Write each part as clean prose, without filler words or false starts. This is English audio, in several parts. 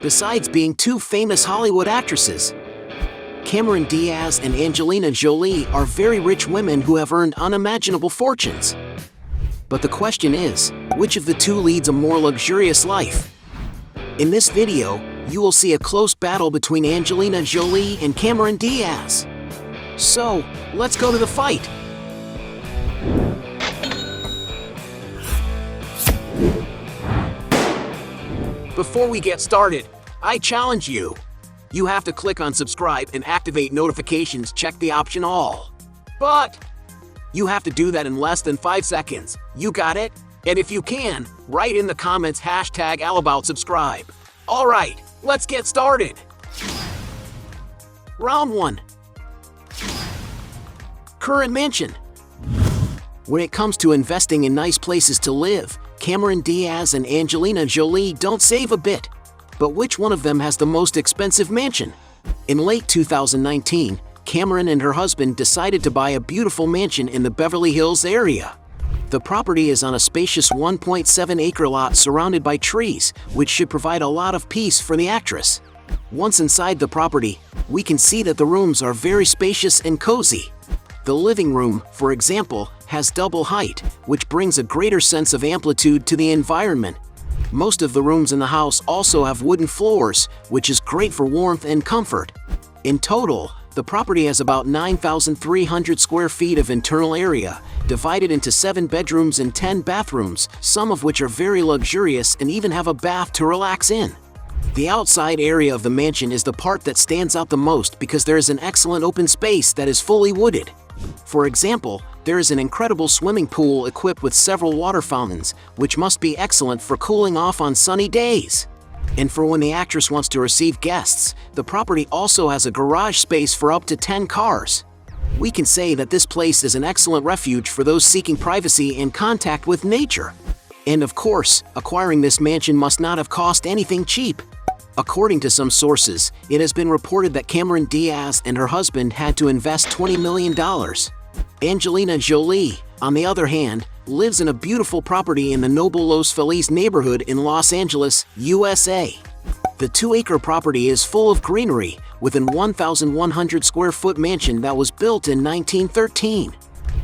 besides being two famous Hollywood actresses. Cameron Diaz and Angelina Jolie are very rich women who have earned unimaginable fortunes. But the question is, which of the two leads a more luxurious life? In this video, you will see a close battle between Angelina Jolie and Cameron Diaz. So, let's go to the fight. Before we get started, I challenge you. You have to click on subscribe and activate notifications, check the option all. But you have to do that in less than 5 seconds. You got it? And if you can, write in the comments #AllAboutSubscribe. Alright, let's get started. Round 1. Current mansion. When it comes to investing in nice places to live, Cameron Diaz and Angelina Jolie don't save a bit. But which one of them has the most expensive mansion? In late 2019, Cameron and her husband decided to buy a beautiful mansion in the Beverly Hills area. The property is on a spacious 1.7-acre lot surrounded by trees, which should provide a lot of peace for the actress. Once inside the property, we can see that the rooms are very spacious and cozy. The living room, for example, has double height, which brings a greater sense of amplitude to the environment. Most of the rooms in the house also have wooden floors, which is great for warmth and comfort. In total, the property has about 9,300 square feet of internal area, divided into 7 bedrooms and 10 bathrooms, some of which are very luxurious and even have a bath to relax in. The outside area of the mansion is the part that stands out the most because there is an excellent open space that is fully wooded. For example, there is an incredible swimming pool equipped with several water fountains, which must be excellent for cooling off on sunny days. And for when the actress wants to receive guests, the property also has a garage space for up to 10 cars. We can say that this place is an excellent refuge for those seeking privacy and contact with nature. And of course, acquiring this mansion must not have cost anything cheap. According to some sources, it has been reported that Cameron Diaz and her husband had to invest $20 million. Angelina Jolie, on the other hand, lives in a beautiful property in the Noble Los Feliz neighborhood in Los Angeles, USA. The 2-acre property is full of greenery, with an 1,100 square foot mansion that was built in 1913.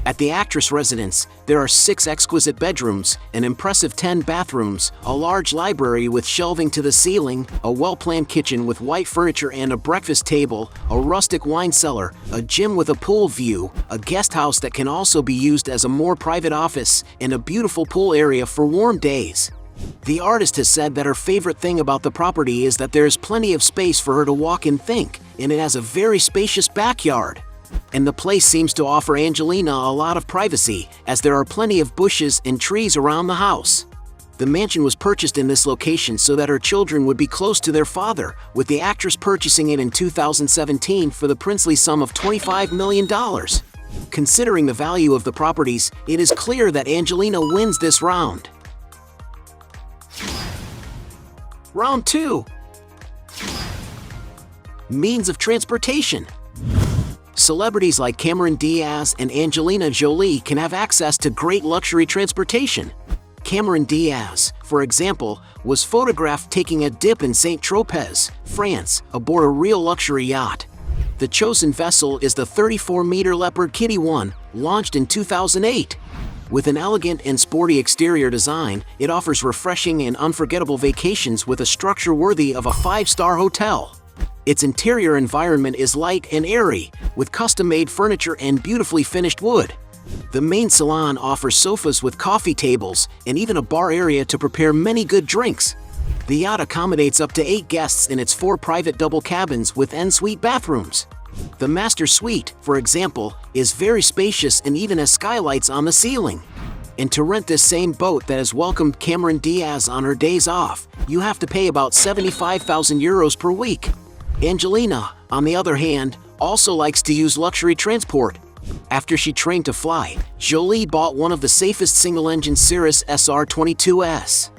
At the actress residence, there are 6 exquisite bedrooms, an impressive 10 bathrooms, a large library with shelving to the ceiling, a well-planned kitchen with white furniture and a breakfast table, a rustic wine cellar, a gym with a pool view, a guest house that can also be used as a more private office, and a beautiful pool area for warm days. The artist has said that her favorite thing about the property is that there is plenty of space for her to walk and think, and it has a very spacious backyard. And the place seems to offer Angelina a lot of privacy, as there are plenty of bushes and trees around the house. The mansion was purchased in this location so that her children would be close to their father, with the actress purchasing it in 2017 for the princely sum of $25 million. Considering the value of the properties, it is clear that Angelina wins this round. Round 2. Means of transportation. Celebrities like Cameron Diaz and Angelina Jolie can have access to great luxury transportation. Cameron Diaz, for example, was photographed taking a dip in Saint-Tropez, France, aboard a real luxury yacht. The chosen vessel is the 34-meter Leopard Kitty 1, launched in 2008. With an elegant and sporty exterior design, it offers refreshing and unforgettable vacations with a structure worthy of a 5-star hotel. Its interior environment is light and airy, with custom-made furniture and beautifully finished wood. The main salon offers sofas with coffee tables and even a bar area to prepare many good drinks. The yacht accommodates up to 8 guests in its 4 private double cabins with en-suite bathrooms. The master suite, for example, is very spacious and even has skylights on the ceiling. And to rent this same boat that has welcomed Cameron Diaz on her days off, you have to pay about 75,000 euros per week. Angelina, on the other hand, also likes to use luxury transport. After she trained to fly, Jolie bought one of the safest single-engine Cirrus SR-22s.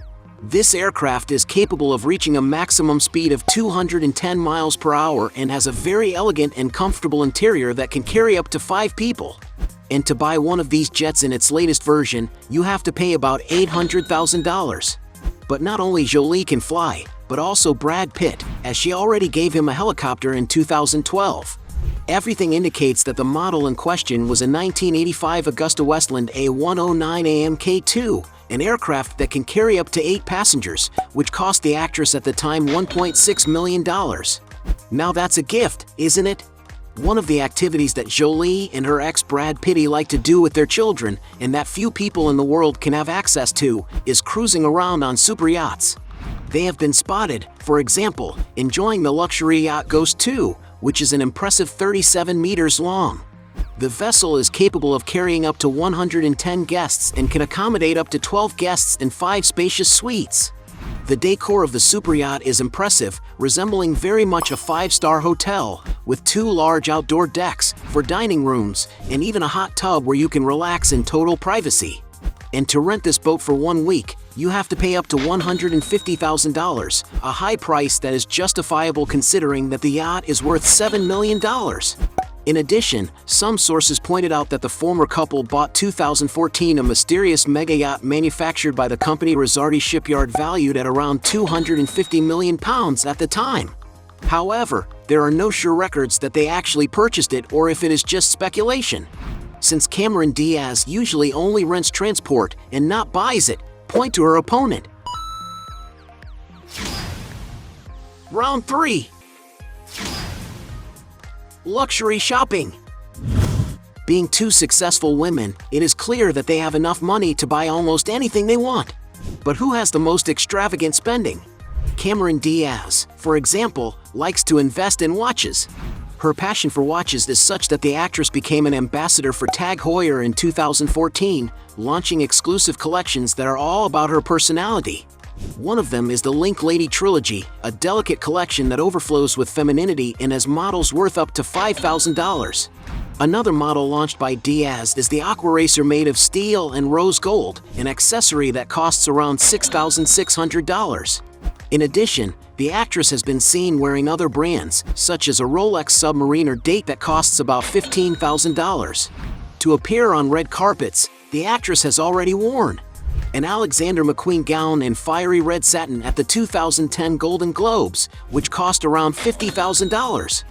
This aircraft is capable of reaching a maximum speed of 210 miles per hour and has a very elegant and comfortable interior that can carry up to 5 people. And to buy one of these jets in its latest version, you have to pay about $800,000. But not only Jolie can fly, but also Brad Pitt, as she already gave him a helicopter in 2012. Everything indicates that the model in question was a 1985 Augusta Westland A109 AMK-2, an aircraft that can carry up to 8 passengers, which cost the actress at the time $1.6 million. Now that's a gift, isn't it? One of the activities that Jolie and her ex Brad Pitt like to do with their children, and that few people in the world can have access to, is cruising around on super yachts. They have been spotted, for example, enjoying the luxury yacht Ghost 2, which is an impressive 37 meters long. The vessel is capable of carrying up to 110 guests and can accommodate up to 12 guests in 5 spacious suites. The decor of the super yacht is impressive, resembling very much a 5-star hotel, with 2 large outdoor decks for dining rooms and even a hot tub where you can relax in total privacy. And to rent this boat for 1 week, you have to pay up to $150,000, a high price that is justifiable considering that the yacht is worth $7 million. In addition, some sources pointed out that the former couple bought 2014 a mysterious mega yacht manufactured by the company Rizzardi Shipyard valued at around £250 million at the time. However, there are no sure records that they actually purchased it or if it is just speculation. Since Cameron Diaz usually only rents transport and not buys it, point to her opponent. Round 3. Luxury shopping. Being 2 successful women, it is clear that they have enough money to buy almost anything they want. But who has the most extravagant spending? Cameron Diaz, for example, likes to invest in watches. Her passion for watches is such that the actress became an ambassador for Tag Heuer in 2014, launching exclusive collections that are all about her personality. One of them is the Link Lady Trilogy, a delicate collection that overflows with femininity and has models worth up to $5,000. Another model launched by Diaz is the Aqua Racer made of steel and rose gold, an accessory that costs around $6,600. In addition, the actress has been seen wearing other brands, such as a Rolex Submariner date that costs about $15,000. To appear on red carpets, the actress has already worn an Alexander McQueen gown in fiery red satin at the 2010 Golden Globes, which cost around $50,000.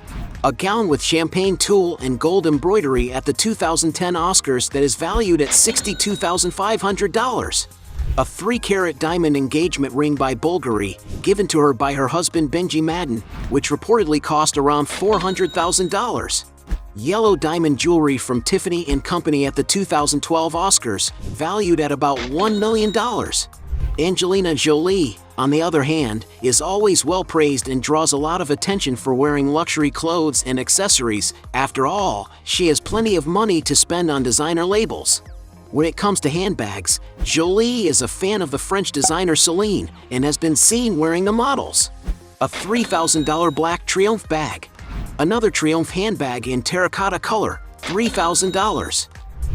A gown with champagne tulle and gold embroidery at the 2010 Oscars that is valued at $62,500. A 3-carat diamond engagement ring by Bulgari, given to her by her husband Benji Madden, which reportedly cost around $400,000. Yellow diamond jewelry from Tiffany & Company at the 2012 Oscars, valued at about $1 million. Angelina Jolie, on the other hand, is always well praised and draws a lot of attention for wearing luxury clothes and accessories. After all, she has plenty of money to spend on designer labels. When it comes to handbags, Jolie is a fan of the French designer Celine and has been seen wearing the models. A $3,000 black Triomphe bag. Another Triomphe handbag in terracotta color, $3,000.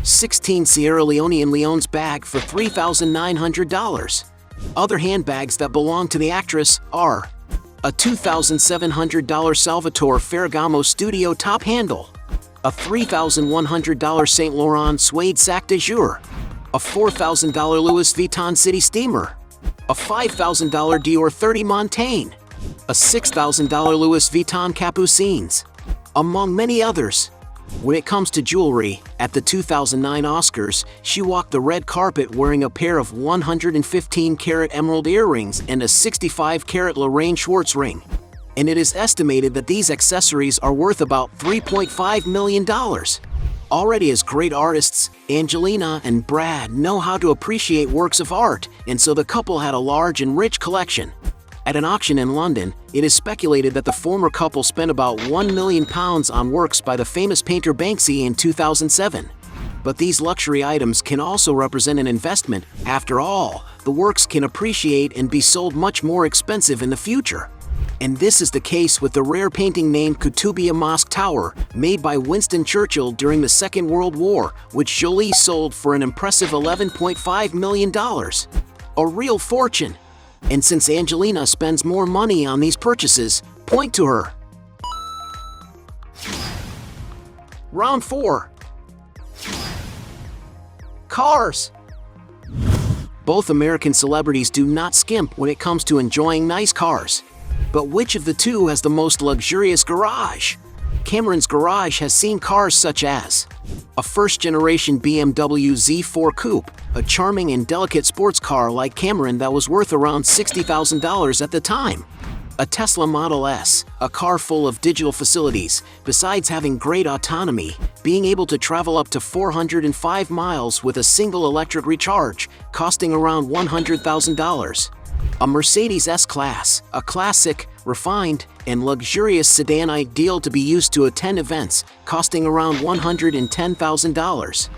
16 Sierra Leone Leone's bag for $3,900. Other handbags that belong to the actress are a $2,700 Salvatore Ferragamo Studio top handle, a $3,100 Saint Laurent suede sac de jour, a $4,000 Louis Vuitton City Steamer, a $5,000 Dior 30 Montaigne, a $6,000 Louis Vuitton Capucines, among many others. When it comes to jewelry, at the 2009 Oscars, she walked the red carpet wearing a pair of 115-carat emerald earrings and a 65-carat Lorraine Schwartz ring. And it is estimated that these accessories are worth about $3.5 million. Already as great artists, Angelina and Brad know how to appreciate works of art, and so the couple had a large and rich collection. At an auction in London, it is speculated that the former couple spent about £1 million on works by the famous painter Banksy in 2007. But these luxury items can also represent an investment. After all, the works can appreciate and be sold much more expensive in the future. And this is the case with the rare painting named Kutubia Mosque Tower, made by Winston Churchill during the Second World War, which Jolie sold for an impressive $11.5 million. A real fortune. And since Angelina spends more money on these purchases, point to her. Round 4. Cars. Both American celebrities do not skimp when it comes to enjoying nice cars. But which of the two has the most luxurious garage? Cameron's garage has seen cars such as a first-generation BMW Z4 Coupe, a charming and delicate sports car like Cameron that was worth around $60,000 at the time. A Tesla Model S, a car full of digital facilities, besides having great autonomy, being able to travel up to 405 miles with a single electric recharge, costing around $100,000. A Mercedes S-Class, a classic, refined, and luxurious sedan ideal to be used to attend events, costing around $110,000.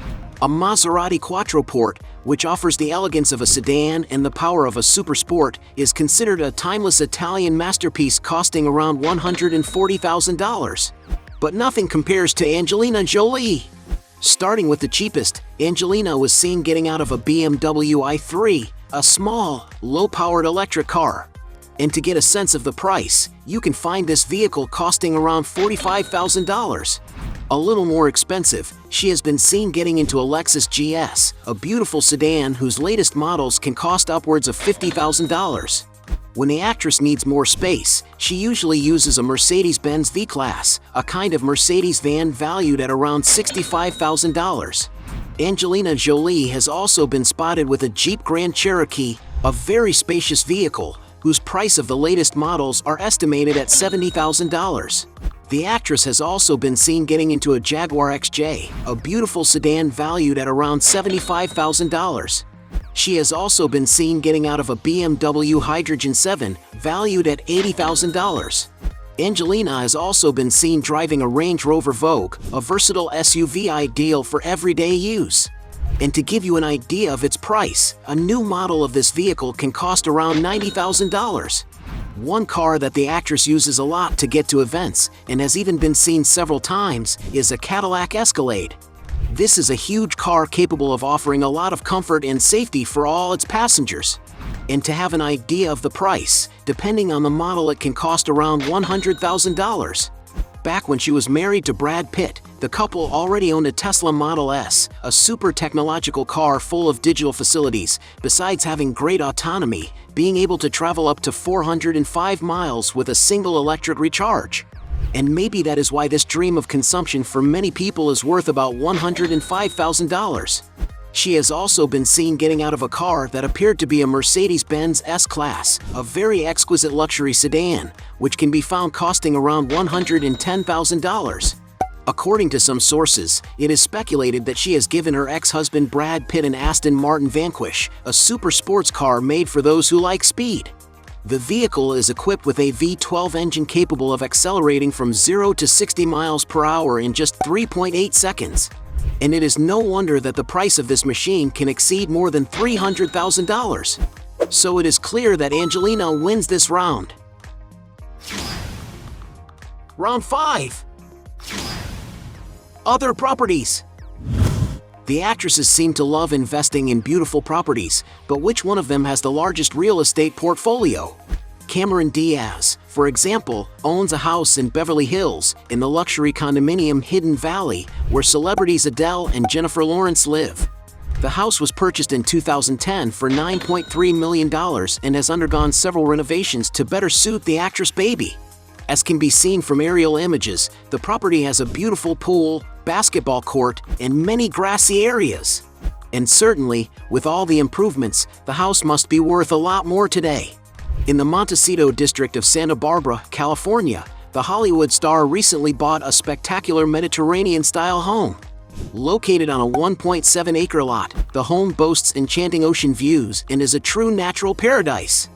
A Maserati Quattroporte, which offers the elegance of a sedan and the power of a supersport, is considered a timeless Italian masterpiece costing around $140,000. But nothing compares to Angelina Jolie. Starting with the cheapest, Angelina was seen getting out of a BMW i3, a small, low-powered electric car. And to get a sense of the price, you can find this vehicle costing around $45,000. A little more expensive, she has been seen getting into a Lexus GS, a beautiful sedan whose latest models can cost upwards of $50,000. When the actress needs more space, she usually uses a Mercedes-Benz V-Class, a kind of Mercedes van valued at around $65,000. Angelina Jolie has also been spotted with a Jeep Grand Cherokee, a very spacious vehicle, whose price of the latest models are estimated at $70,000. The actress has also been seen getting into a Jaguar XJ, a beautiful sedan valued at around $75,000. She has also been seen getting out of a BMW Hydrogen 7, valued at $80,000. Angelina has also been seen driving a Range Rover Vogue, a versatile SUV ideal for everyday use. And to give you an idea of its price, a new model of this vehicle can cost around $90,000. One car that the actress uses a lot to get to events, and has even been seen several times, is a Cadillac Escalade. This is a huge car capable of offering a lot of comfort and safety for all its passengers. And to have an idea of the price, depending on the model, it can cost around $100,000. Back when she was married to Brad Pitt, the couple already owned a Tesla Model S, a super technological car full of digital facilities, besides having great autonomy, being able to travel up to 405 miles with a single electric recharge. And maybe that is why this dream of consumption for many people is worth about $105,000. She has also been seen getting out of a car that appeared to be a Mercedes-Benz S-Class, a very exquisite luxury sedan, which can be found costing around $110,000. According to some sources, it is speculated that she has given her ex-husband Brad Pitt an Aston Martin Vanquish, a super sports car made for those who like speed. The vehicle is equipped with a V12 engine capable of accelerating from 0 to 60 miles per hour in just 3.8 seconds. And it is no wonder that the price of this machine can exceed more than $300,000. So it is clear that Angelina wins this round. Round 5. Other properties. The actresses seem to love investing in beautiful properties, but which one of them has the largest real estate portfolio? Cameron Diaz, for example, owns a house in Beverly Hills, in the luxury condominium Hidden Valley, where celebrities Adele and Jennifer Lawrence live. The house was purchased in 2010 for $9.3 million and has undergone several renovations to better suit the actress' baby. As can be seen from aerial images, the property has a beautiful pool, basketball court, and many grassy areas. And certainly, with all the improvements, the house must be worth a lot more today. In the Montecito district of Santa Barbara, California, the Hollywood star recently bought a spectacular Mediterranean-style home. Located on a 1.7-acre lot, the home boasts enchanting ocean views and is a true natural paradise.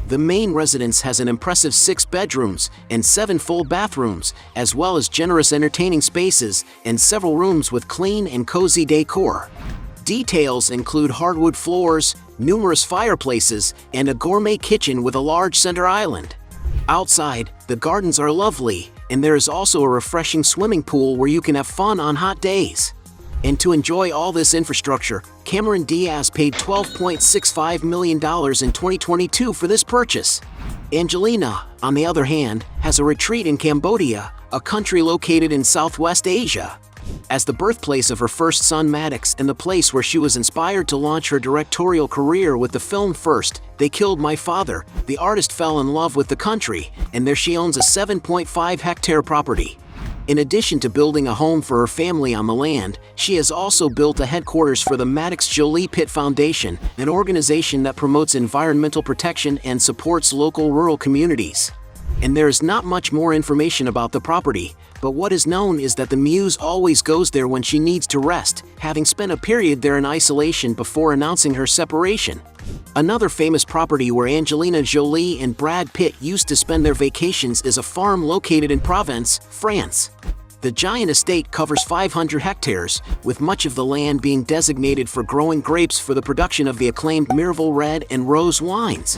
The main residence has an impressive 6 bedrooms and 7 full bathrooms, as well as generous entertaining spaces and several rooms with clean and cozy decor. Details include hardwood floors, numerous fireplaces, and a gourmet kitchen with a large center island. Outside, the gardens are lovely, and there is also a refreshing swimming pool where you can have fun on hot days. And to enjoy all this infrastructure, Cameron Diaz paid $12.65 million in 2022 for this purchase. Angelina, on the other hand, has a retreat in Cambodia, a country located in Southwest Asia. As the birthplace of her first son Maddox and the place where she was inspired to launch her directorial career with the film First, They Killed My Father, the artist fell in love with the country, and there she owns a 7.5-hectare property. In addition to building a home for her family on the land, she has also built a headquarters for the Maddox Jolie Pitt Foundation, an organization that promotes environmental protection and supports local rural communities. And there is not much more information about the property, but what is known is that the muse always goes there when she needs to rest, having spent a period there in isolation before announcing her separation. Another famous property where Angelina Jolie and Brad Pitt used to spend their vacations is a farm located in Provence, France. The giant estate covers 500 hectares, with much of the land being designated for growing grapes for the production of the acclaimed Miraval Red and Rose wines.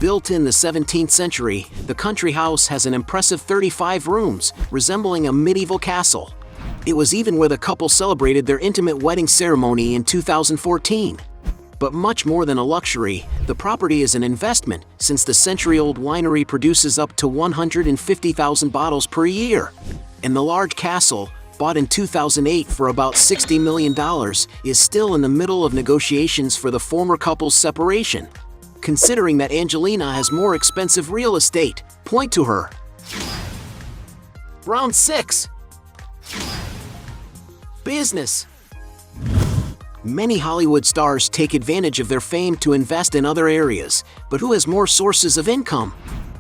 Built in the 17th century, the country house has an impressive 35 rooms, resembling a medieval castle. It was even where the couple celebrated their intimate wedding ceremony in 2014. But much more than a luxury, the property is an investment, since the century-old winery produces up to 150,000 bottles per year. And the large castle, bought in 2008 for about $60 million, is still in the middle of negotiations for the former couple's separation. Considering that Angelina has more expensive real estate, point to her. Round 6. Business. Many Hollywood stars take advantage of their fame to invest in other areas, but who has more sources of income?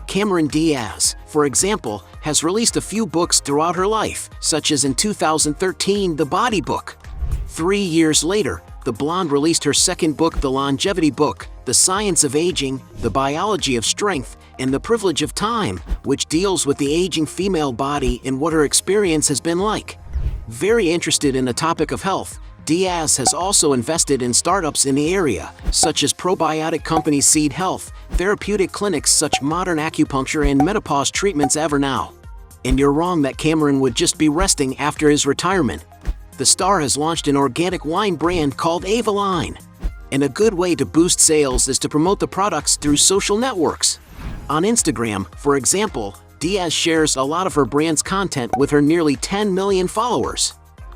Cameron Diaz, for example, has released a few books throughout her life, such as in 2013, The Body Book. 3 years later, the blonde released her second book, The Longevity Book, The Science of Aging, The Biology of Strength, and The Privilege of Time, which deals with the aging female body and what her experience has been like. Very interested in the topic of health, Diaz has also invested in startups in the area, such as probiotic company Seed Health, therapeutic clinics such Modern Acupuncture and menopause treatments Evernow. And you're wrong that Cameron would just be resting after his retirement. The star has launched an organic wine brand called Avaline. And a good way to boost sales is to promote the products through social networks. On Instagram, for example, Diaz shares a lot of her brand's content with her nearly 10 million followers.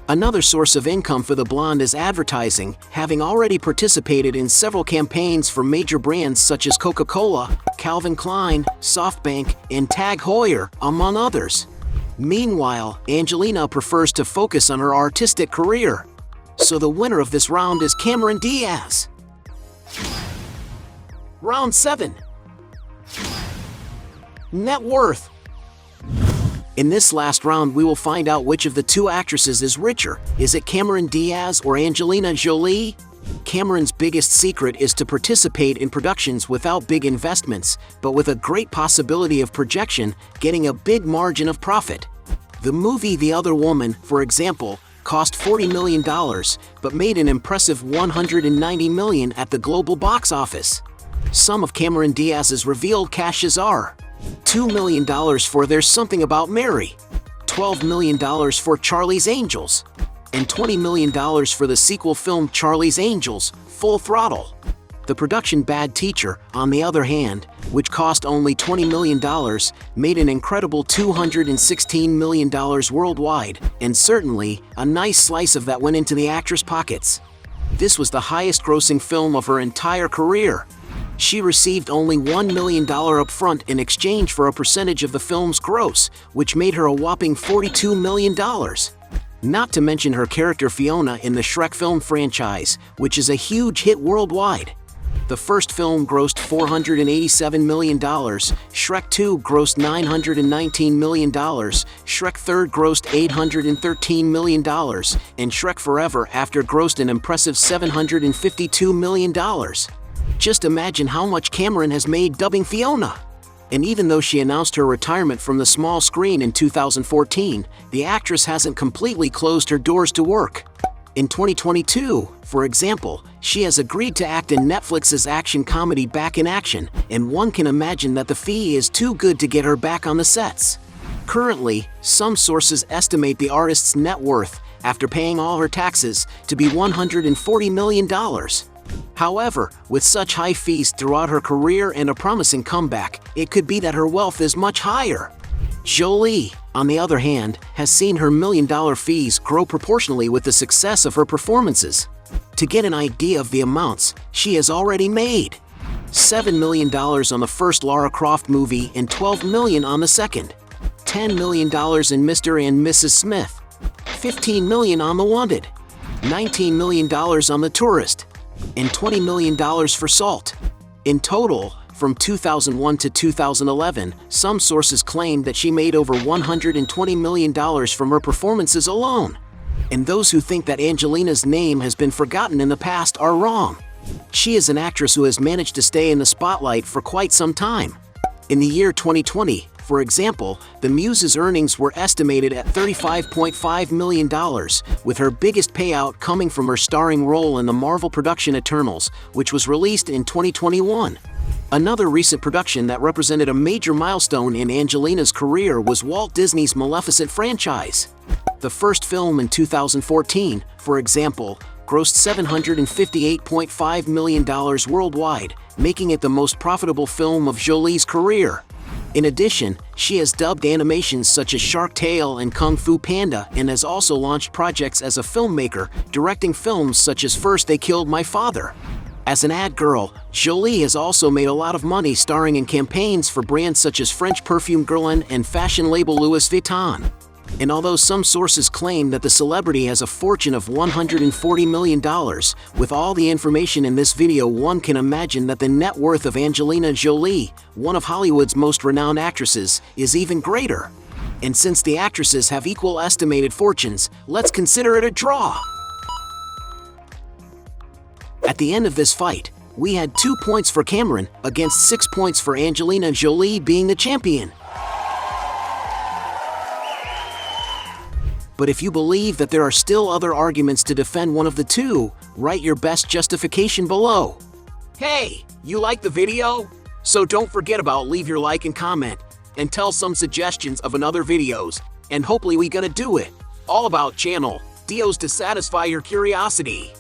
Another source of income for the blonde is advertising, having already participated in several campaigns for major brands such as Coca-Cola, Calvin Klein, SoftBank, and Tag Heuer, among others. Meanwhile, Angelina prefers to focus on her artistic career. So the winner of this round is Cameron Diaz. Round 7. Net worth. In this last round, we will find out which of the two actresses is richer. Is it Cameron Diaz or Angelina Jolie? Cameron's biggest secret is to participate in productions without big investments, but with a great possibility of projection, getting a big margin of profit. The movie The Other Woman, for example, cost $40 million, but made an impressive $190 million at the global box office. Some of Cameron Diaz's revealed cashes are $2 million for There's Something About Mary, $12 million for Charlie's Angels, and $20 million for the sequel film Charlie's Angels, Full Throttle. The production Bad Teacher, on the other hand, which cost only $20 million, made an incredible $216 million worldwide, and certainly, a nice slice of that went into the actress' pockets. This was the highest-grossing film of her entire career. She received only $1 million upfront in exchange for a percentage of the film's gross, which made her a whopping $42 million. Not to mention her character Fiona in the Shrek film franchise, which is a huge hit worldwide. The first film grossed $487 million, Shrek 2 grossed $919 million, Shrek 3 grossed $813 million, and Shrek Forever After grossed an impressive $752 million. Just imagine how much Cameron has made dubbing Fiona. And even though she announced her retirement from the small screen in 2014, the actress hasn't completely closed her doors to work. In 2022, for example, she has agreed to act in Netflix's action comedy Back in Action, and one can imagine that the fee is too good to get her back on the sets. Currently, some sources estimate the artist's net worth, after paying all her taxes, to be $140 million. However, with such high fees throughout her career and a promising comeback, it could be that her wealth is much higher. Jolie, on the other hand, has seen her million-dollar fees grow proportionally with the success of her performances. To get an idea of the amounts she has already made: $7 million on the first Lara Croft movie and $12 million on the second. $10 million in Mr. and Mrs. Smith. $15 million on The Wanted. $19 million on The Tourist. And $20 million for Salt. In total, from 2001 to 2011, some sources claim that she made over $120 million from her performances alone. And those who think that Angelina's name has been forgotten in the past are wrong. She is an actress who has managed to stay in the spotlight for quite some time. In the year 2020, for example, the Muse's earnings were estimated at $35.5 million, with her biggest payout coming from her starring role in the Marvel production Eternals, which was released in 2021. Another recent production that represented a major milestone in Angelina's career was Walt Disney's Maleficent franchise. The first film in 2014, for example, grossed $758.5 million worldwide, making it the most profitable film of Jolie's career. In addition, she has dubbed animations such as Shark Tale and Kung Fu Panda and has also launched projects as a filmmaker, directing films such as First They Killed My Father. As an ad girl, Jolie has also made a lot of money starring in campaigns for brands such as French perfume Guerlain and fashion label Louis Vuitton. And although some sources claim that the celebrity has a fortune of $140 million, with all the information in this video, one can imagine that the net worth of Angelina Jolie, one of Hollywood's most renowned actresses, is even greater. And since the actresses have equal estimated fortunes, let's consider it a draw. At the end of this fight, we had 2 points for Cameron against 6 points for Angelina Jolie being the champion. But if you believe that there are still other arguments to defend one of the two, write your best justification below. Hey, you like the video? So don't forget about leave your like and comment, and tell some suggestions of another videos, and hopefully we gonna do it. All about channel Diaz to satisfy your curiosity.